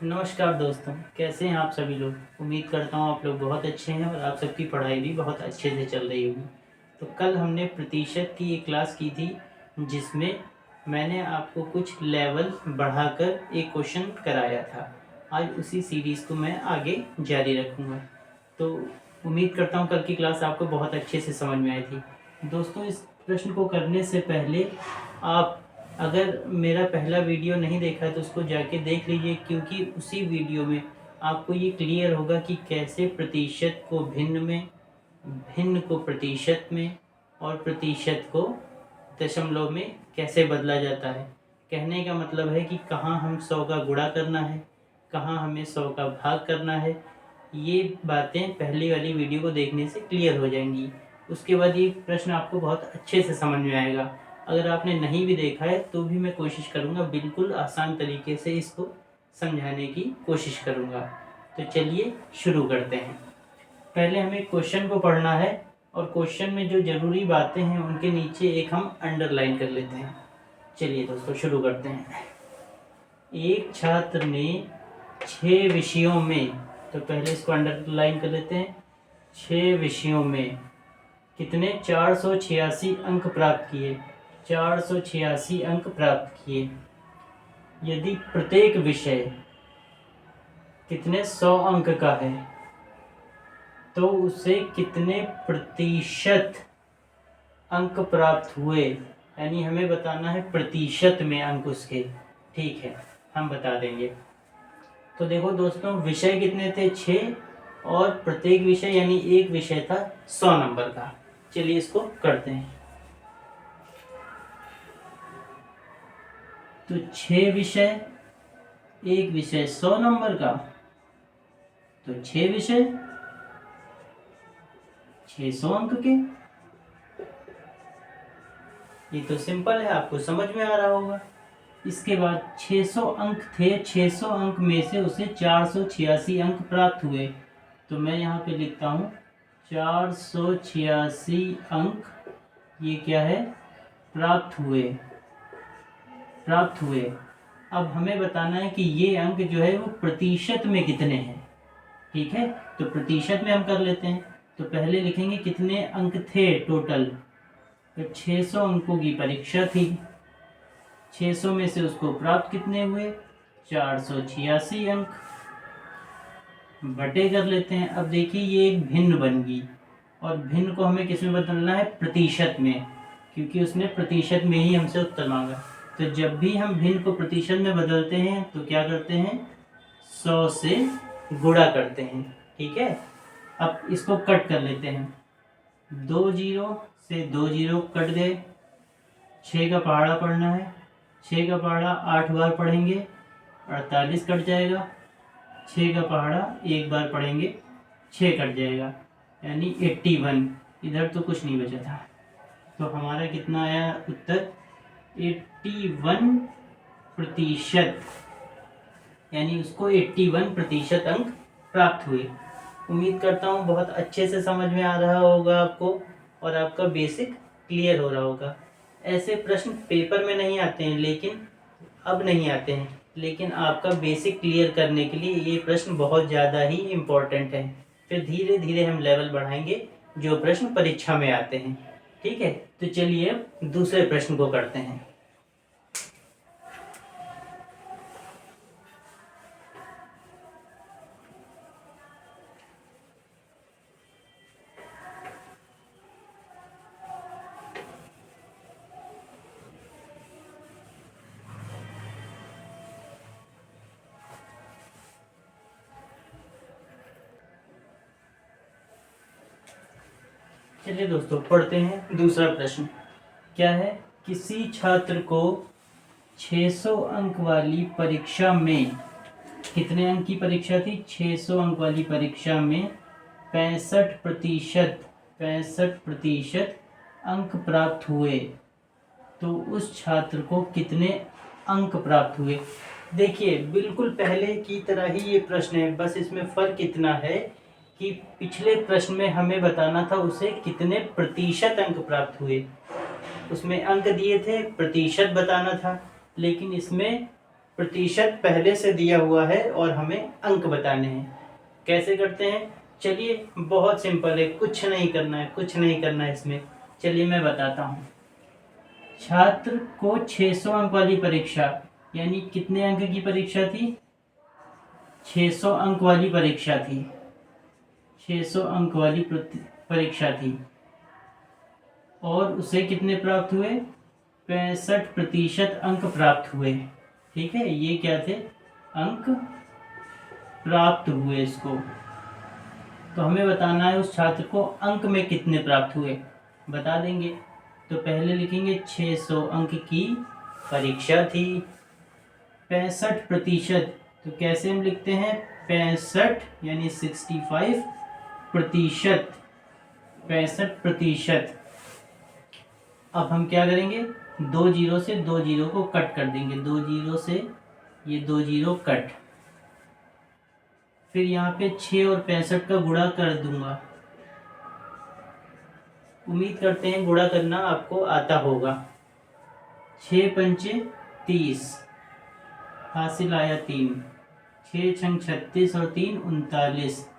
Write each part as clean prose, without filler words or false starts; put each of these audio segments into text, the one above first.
नमस्कार दोस्तों, कैसे हैं आप सभी लोग। उम्मीद करता हूँ आप लोग बहुत अच्छे हैं और आप सबकी पढ़ाई भी बहुत अच्छे से चल रही होगी। तो कल हमने प्रतिशत की एक क्लास की थी जिसमें मैंने आपको कुछ लेवल बढ़ाकर एक क्वेश्चन कराया था। आज उसी सीरीज़ को मैं आगे जारी रखूँगा। तो उम्मीद करता हूँ कल की क्लास आपको बहुत अच्छे से समझ में आई थी। दोस्तों, इस प्रश्न को करने से पहले आप अगर मेरा पहला वीडियो नहीं देखा है तो उसको जाके देख लीजिए, क्योंकि उसी वीडियो में आपको ये क्लियर होगा कि कैसे प्रतिशत को भिन्न में, भिन्न को प्रतिशत में और प्रतिशत को दशमलव में कैसे बदला जाता है। कहने का मतलब है कि कहाँ हम 100 का गुणा करना है, कहाँ हमें 100 का भाग करना है। ये बातें पहली वाली वीडियो को देखने से क्लियर हो जाएंगी। उसके बाद ये प्रश्न आपको बहुत अच्छे से समझ में आएगा। अगर आपने नहीं भी देखा है तो भी मैं कोशिश करूँगा बिल्कुल आसान तरीके से इसको समझाने की कोशिश करूँगा। तो चलिए शुरू करते हैं। पहले हमें क्वेश्चन को पढ़ना है और क्वेश्चन में जो ज़रूरी बातें हैं उनके नीचे एक हम अंडरलाइन कर लेते हैं। चलिए दोस्तों शुरू करते हैं। एक छात्र ने 6 विषयों में, तो पहले इसको अंडरलाइन कर लेते हैं, 6 विषयों में कितने 486 अंक प्राप्त किए। 486 अंक प्राप्त किए। यदि प्रत्येक विषय कितने 100 अंक का है तो उसे कितने प्रतिशत अंक प्राप्त हुए, यानी हमें बताना है प्रतिशत में अंक उसके। ठीक है, हम बता देंगे। तो देखो दोस्तों, विषय कितने थे 6 और प्रत्येक विषय यानी एक विषय था 100 नंबर का। चलिए इसको करते हैं। तो 6 विषय, एक विषय 100 नंबर का, तो 6 विषय 600 अंक के। ये तो सिंपल है, आपको समझ में आ रहा होगा। इसके बाद 600 अंक थे, 600 अंक में से उसे 486 अंक प्राप्त हुए। तो मैं यहाँ पे लिखता हूँ 486 अंक, ये क्या है, प्राप्त हुए। प्राप्त हुए। अब हमें बताना है कि ये अंक जो है वो प्रतिशत में कितने हैं। ठीक है, तो प्रतिशत में हम कर लेते हैं। तो पहले लिखेंगे कितने अंक थे टोटल। तो 600 अंकों की परीक्षा थी, 600 में से उसको प्राप्त कितने हुए, 486 अंक। बटे कर लेते हैं। अब देखिए ये एक भिन्न बन गई और भिन्न को हमें किस में बदलना है, प्रतिशत में, क्योंकि उसने प्रतिशत में ही हमसे उत्तर मांगा। तो जब भी हम भिन्न को प्रतिशत में बदलते हैं तो क्या करते हैं, 100 से गुणा करते हैं। ठीक है, अब इसको कट कर लेते हैं। 2 जीरो से 2 जीरो कट गए। 6 का पहाड़ा पढ़ना है, 6 का पहाड़ा 8 बार पढ़ेंगे 48 कट जाएगा। 6 का पहाड़ा एक बार पढ़ेंगे 6 कट जाएगा, यानी 81। इधर तो कुछ नहीं बचा था, तो हमारा कितना आया उत्तर, 81 प्रतिशत, यानी उसको 81 प्रतिशत अंक प्राप्त हुए। उम्मीद करता हूँ बहुत अच्छे से समझ में आ रहा होगा आपको और आपका बेसिक क्लियर हो रहा होगा। ऐसे प्रश्न पेपर में नहीं आते हैं, लेकिन अब नहीं आते हैं, लेकिन आपका बेसिक क्लियर करने के लिए ये प्रश्न बहुत ज़्यादा ही इम्पोर्टेंट है। फिर धीरे धीरे हम लेवल बढ़ाएंगे जो प्रश्न परीक्षा में आते हैं। ठीक है, तो चलिए अब दूसरे प्रश्न को करते हैं। चलिए दोस्तों पढ़ते हैं दूसरा प्रश्न। क्या है, किसी छात्र को 600 अंक वाली परीक्षा में, कितने अंक की परीक्षा थी, 600 अंक वाली परीक्षा में 65% अंक प्राप्त हुए। तो उस छात्र को कितने अंक प्राप्त हुए। देखिए बिल्कुल पहले की तरह ही ये प्रश्न है, बस इसमें फ़र्क इतना है कि पिछले प्रश्न में हमें बताना था उसे कितने प्रतिशत अंक प्राप्त हुए। उसमें अंक दिए थे, प्रतिशत बताना था, लेकिन इसमें प्रतिशत पहले से दिया हुआ है और हमें अंक बताने हैं। कैसे करते हैं? चलिए, बहुत सिंपल है, कुछ नहीं करना है, कुछ नहीं करना है इसमें। चलिए मैं बताता हूँ। छात्र को 600 अंक वाली परीक्षा, यानी कितने अंक की परीक्षा थी? 600 अंक वाली परीक्षा थी। 600 अंक वाली परीक्षा थी और उसे कितने प्राप्त हुए? 65% अंक प्राप्त हुए। ठीक है, ये क्या थे? अंक प्राप्त हुए इसको। तो हमें बताना है उस छात्र को अंक में कितने प्राप्त हुए, बता देंगे। तो पहले लिखेंगे 600 अंक की परीक्षा थी, 65%। तो कैसे हम लिखते हैं? 65 यानी 65%। 65%। अब हम क्या करेंगे? 2 जीरो से 2 जीरो को कट कर देंगे। 2 जीरो से ये 2 जीरो कट। फिर यहाँ पे 6 और 65 का गुणा कर दूंगा। उम्मीद करते हैं गुणा करना आपको आता होगा। 6 पंचे 30, हासिल आया 3। 6 छंग 36 और 3 39,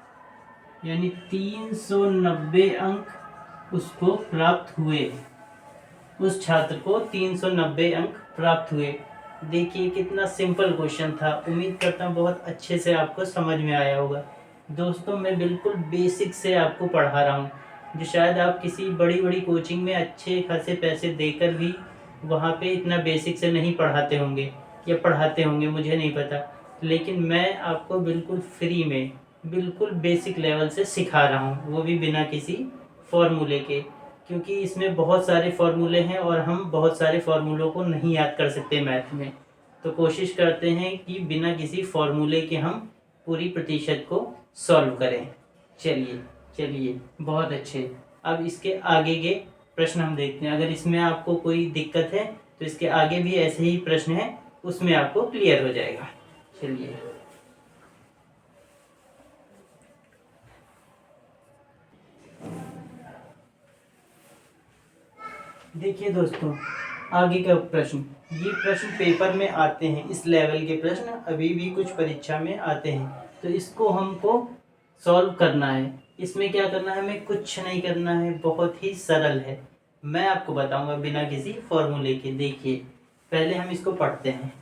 यानी 390 अंक उसको प्राप्त हुए। उस छात्र को 390 अंक प्राप्त हुए। देखिए कितना सिंपल क्वेश्चन था। उम्मीद करता हूँ बहुत अच्छे से आपको समझ में आया होगा। दोस्तों, मैं बिल्कुल बेसिक से आपको पढ़ा रहा हूँ, जो शायद आप किसी बड़ी बड़ी कोचिंग में अच्छे खासे पैसे देकर भी वहाँ पे इतना बेसिक से नहीं पढ़ाते होंगे या पढ़ाते होंगे, मुझे नहीं पता। लेकिन मैं आपको बिल्कुल फ्री में, बिल्कुल बेसिक लेवल से सिखा रहा हूँ, वो भी बिना किसी फॉर्मूले के। क्योंकि इसमें बहुत सारे फॉर्मूले हैं और हम बहुत सारे फॉर्मूलों को नहीं याद कर सकते मैथ में। तो कोशिश करते हैं कि बिना किसी फॉर्मूले के हम पूरी प्रतिशत को सॉल्व करें। चलिए चलिए, बहुत अच्छे। अब इसके आगे के प्रश्न हम देखते हैं। अगर इसमें आपको कोई दिक्कत है तो इसके आगे भी ऐसे ही प्रश्न हैं, उसमें आपको क्लियर हो जाएगा। चलिए, देखिए दोस्तों, आगे का प्रश्न। ये प्रश्न पेपर में आते हैं, इस लेवल के प्रश्न अभी भी कुछ परीक्षा में आते हैं। तो इसको हमको सॉल्व करना है। इसमें क्या करना है? हमें कुछ नहीं करना है, बहुत ही सरल है। मैं आपको बताऊंगा बिना किसी फॉर्मूले के। देखिए, पहले हम इसको पढ़ते हैं।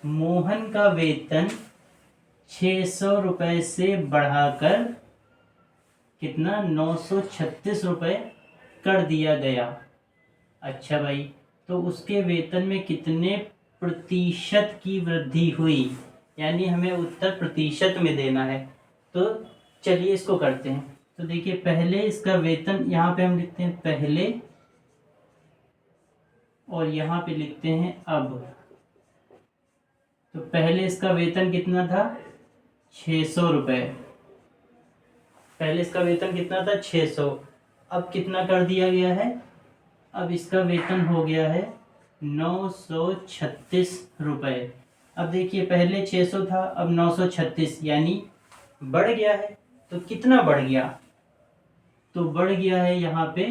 मोहन का वेतन 600 रुपये से बढ़ाकर कितना? 936 रुपये कर दिया गया। अच्छा भाई, तो उसके वेतन में कितने प्रतिशत की वृद्धि हुई? यानी हमें उत्तर प्रतिशत में देना है। तो चलिए इसको करते हैं। तो देखिए, पहले इसका वेतन यहाँ पे हम लिखते हैं पहले, और यहाँ पे लिखते हैं अब। तो पहले इसका वेतन कितना था? 600 रुपये। पहले इसका वेतन कितना था? 600। अब कितना कर दिया गया है? अब इसका वेतन हो गया है 936 रुपये। अब देखिए, पहले 600 था, अब 936, यानी बढ़ गया है। तो कितना बढ़ गया? तो बढ़ गया है यहाँ पे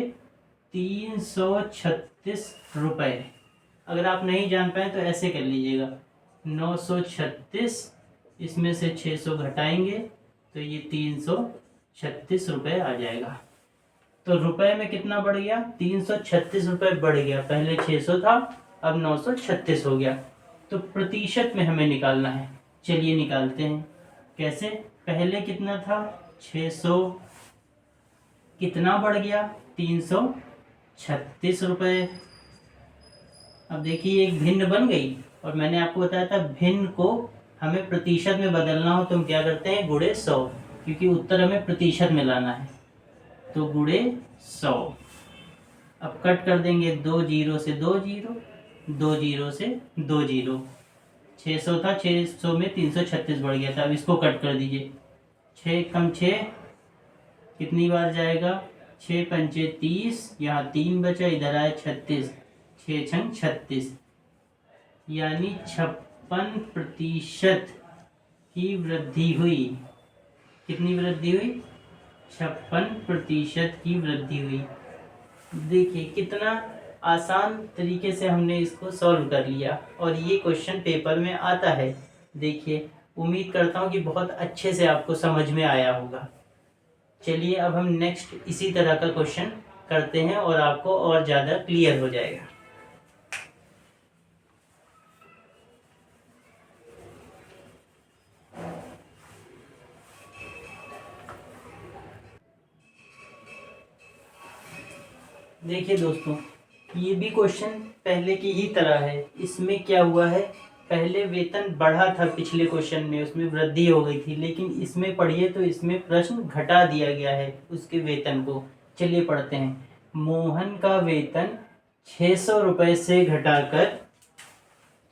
336 रुपये। अगर आप नहीं जान पाए तो ऐसे कर लीजिएगा, 936 इसमें से 600 घटाएंगे तो ये 336 रुपये आ जाएगा। तो रुपए में कितना बढ़ गया? 336 रुपये बढ़ गया। पहले 600 था, अब 936 हो गया। तो प्रतिशत में हमें निकालना है। चलिए निकालते हैं। कैसे? पहले कितना था? 600। कितना बढ़ गया? 336 रुपये। अब देखिए, एक भिन्न बन गई। और मैंने आपको बताया था भिन्न को हमें प्रतिशत में बदलना हो तो हम क्या करते हैं? गुणे 100, क्योंकि उत्तर हमें प्रतिशत में लाना है। तो गुणे 100। अब कट कर देंगे, 2 जीरो से 2 जीरो, 2 जीरो से 2 जीरो। 600 था, 600 में 336 बढ़ गया था। अब इसको कट कर दीजिए। 6 कम 6 कितनी बार जाएगा? 6 पंचे 30, यहाँ 3 बचा, इधर आया 36। 6 छंग 36, यानी 56% की वृद्धि हुई। कितनी वृद्धि हुई? 56% की वृद्धि हुई। देखिए कितना आसान तरीके से हमने इसको सॉल्व कर लिया और ये क्वेश्चन पेपर में आता है। देखिए, उम्मीद करता हूँ कि बहुत अच्छे से आपको समझ में आया होगा। चलिए अब हम नेक्स्ट इसी तरह का क्वेश्चन करते हैं और आपको और ज़्यादा क्लियर हो जाएगा। देखिए दोस्तों, ये भी क्वेश्चन पहले की ही तरह है। इसमें क्या हुआ है, पहले वेतन बढ़ा था पिछले क्वेश्चन में, उसमें वृद्धि हो गई थी, लेकिन इसमें पढ़िए तो इसमें प्रश्न घटा दिया गया है उसके वेतन को। चलिए पढ़ते हैं। मोहन का वेतन 600 रुपये से घटाकर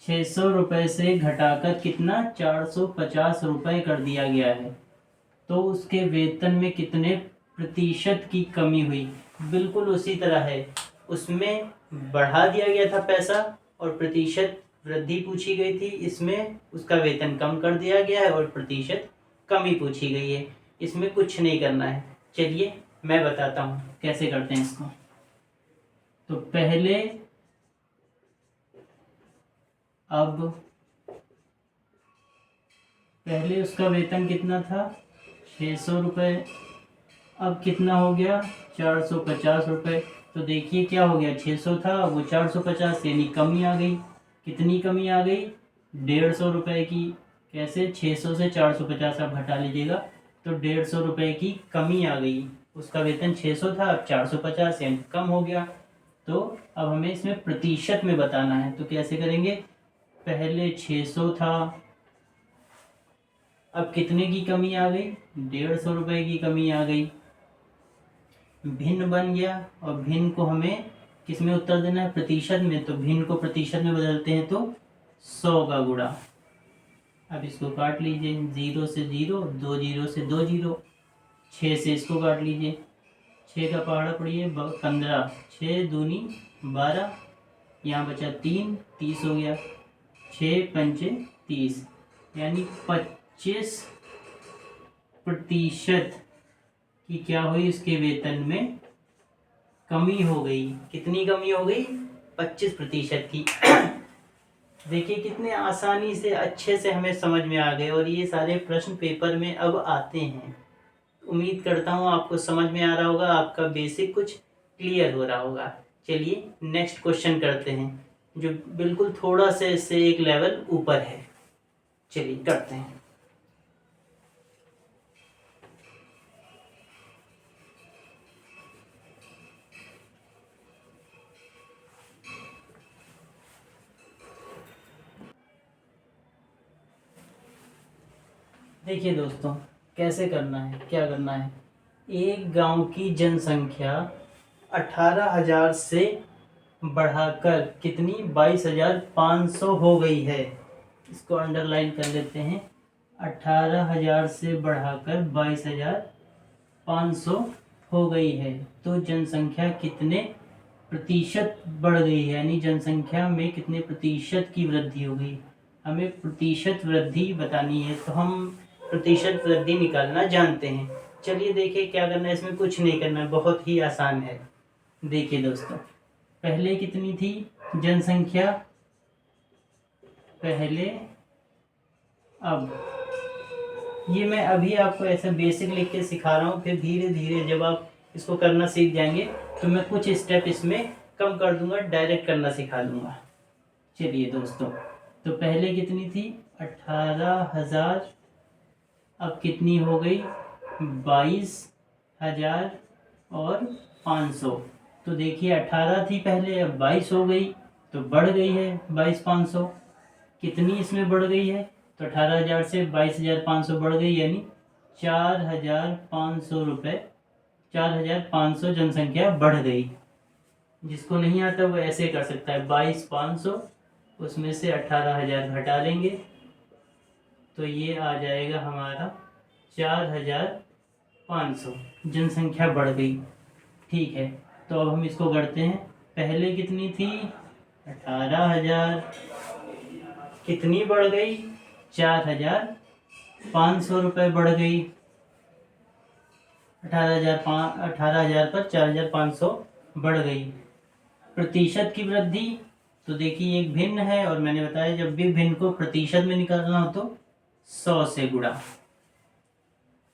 600 रुपये से घटाकर कितना 450 रुपये कर दिया गया है। तो उसके वेतन में कितने प्रतिशत की कमी हुई। बिल्कुल उसी तरह है, उसमें बढ़ा दिया गया था पैसा और प्रतिशत वृद्धि पूछी गई थी। इसमें उसका वेतन कम कर दिया गया है और प्रतिशत कमी पूछी गई है। इसमें कुछ नहीं करना है। चलिए मैं बताता हूँ कैसे करते हैं इसको। तो पहले उसका वेतन कितना था 600 रुपये, अब कितना हो गया 450 रुपये। तो देखिए क्या हो गया, 600 था वो 450, यानी कमी आ गई। कितनी कमी आ गई, 150 रुपये की। कैसे, 600 से 450 आप घटा लीजिएगा तो 150 रुपये की कमी आ गई। उसका वेतन 600 था, अब 450 यानी कम हो गया। तो अब हमें इसमें प्रतिशत में बताना है। तो कैसे करेंगे, पहले 600 था, अब कितने की कमी आ गई, 150 रुपये की कमी आ गई। भिन्न बन गया और भिन्न को हमें किस में उत्तर देना है, प्रतिशत में। तो भिन्न को प्रतिशत में बदलते हैं तो 100 का गुणा। अब इसको काट लीजिए, 0 से 0, 2 0 से 2 0, 6 से इसको काट लीजिए, 6 का पहाड़ा पड़िए 15, 6 दूनी 12, यहाँ बचा 3, 30 हो गया, 6 पंचे 30, यानी 25% कि क्या हुई, इसके वेतन में कमी हो गई। कितनी कमी हो गई, 25% की। देखिए कितने आसानी से अच्छे से हमें समझ में आ गए और ये सारे प्रश्न पेपर में अब आते हैं। उम्मीद करता हूँ आपको समझ में आ रहा होगा, आपका बेसिक कुछ क्लियर हो रहा होगा। चलिए नेक्स्ट क्वेश्चन करते हैं जो बिल्कुल थोड़ा सा इससे एक लेवल ऊपर है। चलिए करते हैं। देखिए दोस्तों, कैसे करना है, क्या करना है। एक गांव की जनसंख्या 18,000 से बढ़ाकर कितनी 22,500 हो गई है। इसको अंडरलाइन कर लेते हैं। 18,000 से बढ़ाकर 22,500 हो गई है। तो जनसंख्या कितने प्रतिशत बढ़ गई है, यानी जनसंख्या में कितने प्रतिशत की वृद्धि हो गई। हमें प्रतिशत वृद्धि बतानी है तो हम प्रतिशत वृद्धि निकालना जानते हैं। चलिए देखिए क्या करना है, इसमें कुछ नहीं करना है, बहुत ही आसान है। देखिए दोस्तों, पहले कितनी थी जनसंख्या, पहले, अब ये मैं अभी आपको ऐसा बेसिक लिख के सिखा रहा हूँ, फिर धीरे धीरे जब आप इसको करना सीख जाएंगे तो मैं कुछ स्टेप इसमें कम कर दूंगा, डायरेक्ट करना सिखा दूंगा। चलिए दोस्तों, तो पहले कितनी थी 18,000, अब कितनी हो गई 22,500। तो देखिए 18 थी पहले, अब 22 हो गई, तो बढ़ गई है 22,500। कितनी इसमें बढ़ गई है, तो 18,000 से 22,500 बढ़ गई, यानी 4,500 रुपये, 4,500 जनसंख्या बढ़ गई। जिसको नहीं आता वो ऐसे कर सकता है, 22,500 उसमें से 18,000 घटा लेंगे तो ये आ जाएगा हमारा 4,500 जनसंख्या बढ़ गई। ठीक है, तो अब हम इसको करते हैं। पहले कितनी थी 18,000, कितनी बढ़ गई 4,500 रुपये बढ़ गई। 18,000 पर 4,500 बढ़ गई। प्रतिशत की वृद्धि, तो देखिए एक भिन्न है और मैंने बताया जब भी भिन्न को प्रतिशत में निकालना हो तो 100 से गुणा।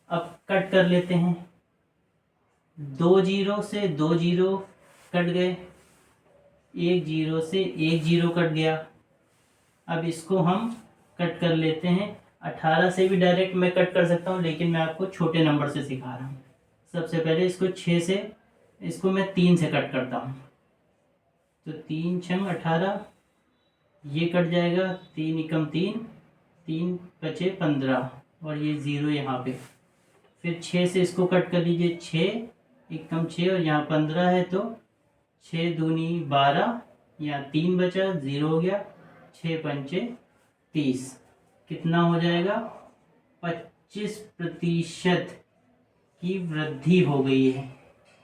अब कट कर लेते हैं, 2 जीरो से 2 जीरो कट गए, 1 जीरो से 1 जीरो कट गया। अब इसको हम कट कर लेते हैं, 18 से भी डायरेक्ट मैं कट कर सकता हूँ, लेकिन मैं आपको छोटे नंबर से सिखा रहा हूँ। सबसे पहले इसको 6 से, इसको मैं 3 से कट करता हूँ, तो 3 छंग 18, ये कट जाएगा, 3 एकम 3, 3 बचे 15 और ये 0 यहाँ पे। फिर 6 से इसको कट कर लीजिए, 6 एकम 6 और यहाँ 15 है, तो 6 दूनी 12, यहाँ 3 बचा, 0 हो गया, 6 पंचे 30, कितना हो जाएगा, 25% की वृद्धि हो गई है।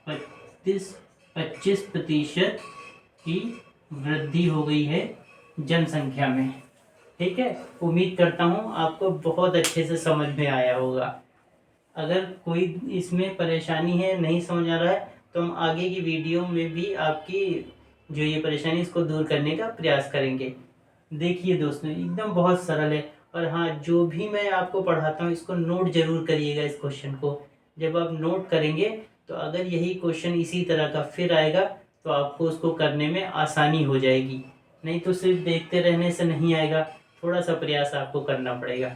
25% की वृद्धि हो गई है जनसंख्या में। ठीक है, उम्मीद करता हूँ आपको बहुत अच्छे से समझ में आया होगा। अगर कोई इसमें परेशानी है, नहीं समझ आ रहा है, तो हम आगे की वीडियो में भी आपकी जो ये परेशानी इसको दूर करने का प्रयास करेंगे। देखिए दोस्तों, एकदम बहुत सरल है। और हाँ, जो भी मैं आपको पढ़ाता हूँ इसको नोट जरूर करिएगा। इस क्वेश्चन को जब आप नोट करेंगे तो अगर यही क्वेश्चन इसी तरह का फिर आएगा तो आपको उसको करने में आसानी हो जाएगी। नहीं तो सिर्फ देखते रहने से नहीं आएगा, थोड़ा सा प्रयास आपको करना पड़ेगा।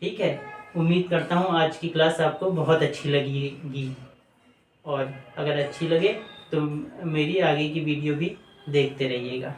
ठीक है, उम्मीद करता हूँ आज की क्लास आपको बहुत अच्छी लगेगी, और अगर अच्छी लगे तो मेरी आगे की वीडियो भी देखते रहिएगा।